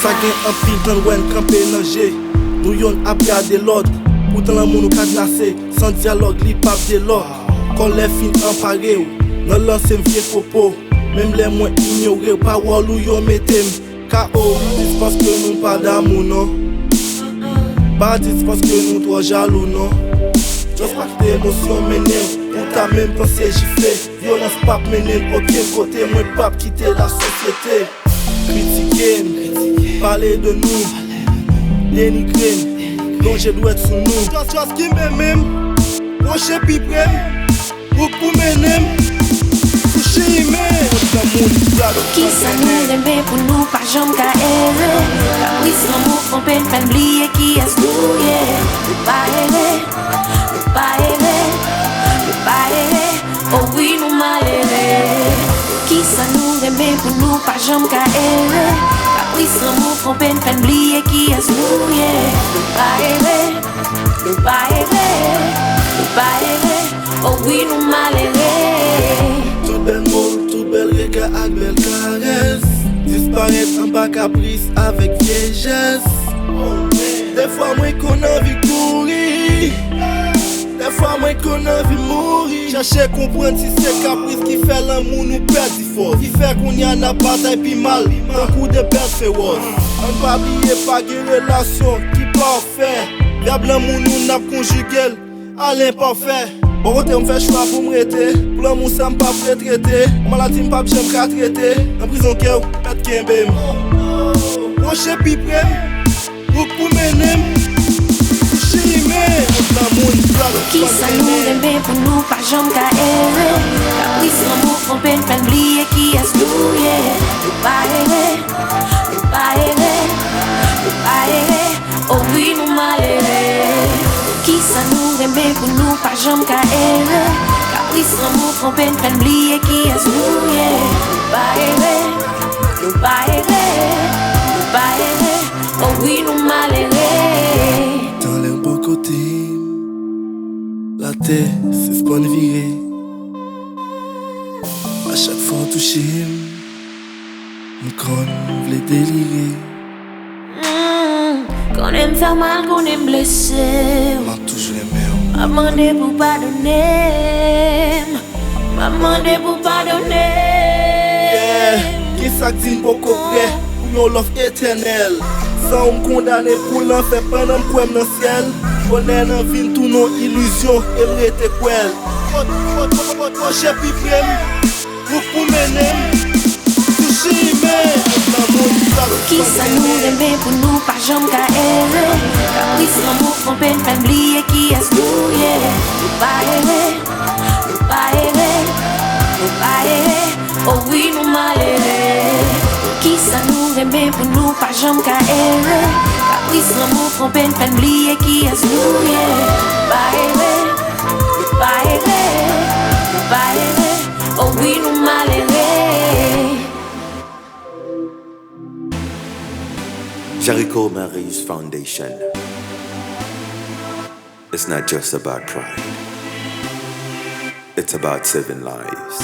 Sa gen an pil plan wèn kampe nan jè. Nou yon ap gade l'ord. Poutan lan moun nou ka glase. San dialogue li pap de l'ord. Kon lè fin empare ou. Nan lanse m vie popo. Mem lè mwen ignore ou. Pa wol ou yon metem K.O. Dis paske nou pa d'amou non. Ba dis paske nou tro jalou non. Just pa kite emosyon menen. Ou ta men pense jifle. Violence pap menen oken kote. Mwen pap kite la sosyete. Kritiken, pale de nou. Denigren, longe dwet sou nou. Just ki mè mèm. Roche pi prem. Rouk pou menem. Touche ime. Ki sa nou reme pou nou pa jom ka ere. Kapris l'amou fompen pen bliye ki as nou ye. Nou pa ere, nou pa ere, nou pa ere. Oh oui nou mal ere. Ki sa nou reme pou nou pa jom ka ere. Kapris l'amou fompen pen bliye ki as nou ye. Nou pa ere, nou pa ere, nou pa ere. Oh oui nou mal ere. Tout bel mot, tout bel regard ak bel kares. Disparet an ba kapris avek viejes. Des fois mwen kon anvi kouri. Des fois mwen kon anvi mouri. Cherche kompren si se kapris ki fe l'amou nou perdi fos. Ki fe kon yan ap batay pi mal. Tan kou de bel fewos. An pa bliye pa gen relasyon ki parfait. Yab l'amou nou nap konjugel al imparfait. Bon côté on fait choix pour m'rete. Pour l'amour ça m'pas pré-traité. Maladie m'pas j'aime qu'à traiter. En prison qu'est ou pète kembem. Roche pi prem. Rouk pou menem. Touche ime. L'amour n'plage. Ki sa nou reme pou nou pa jom ka ere. Kapris l'amou fompen pen bliye ki as nou ye. Nou pa ere, nou pa ere, nou pa ere. Oh oui nou mal ere. Ki sa nou reme pou nou pa jom ka ere. Kapris l'amou fompen pen bliye ki as nou ye. Nou pa ere, nou pa ere, nou pa ere. Oh oui nou mal ere. Dans les beaux côtés, la terre c'est ce qu'on viré. À chaque fois touché, m'con v'le délirer. Qu'on aime faire mal, qu'on aime blesser. M'a toujours aimé. M'a demandé pour pardonner. M'a demandé pour pardonner. Yeah, qui ça dit beaucoup vrai pour yon love éternel. Sans m'condamner pour l'enfer pendant m'kouem dans ciel. Bonheur nan vin tout non illusion et m'rete kwel. Roche pi prem, rouk pou menem. Touche ime, l'amour n'plage. Ki sa nou reme pou nou pa jom ka ere. Kapris l'amou fompen pen bliye ki as nou ye. Nou pa ere, nou pa ere, nou pa ere. Oh oui nou mal ere. Ki sa nou reme pou nou pa jom ka ere. Kapris l'amou fompen pen bliye ki as nou ye. Nou pa ere, nou pa ere, nou pa ere. Oh oui nou mal ere. Jericho Marie's Foundation. It's not just about pride. It's about saving lives.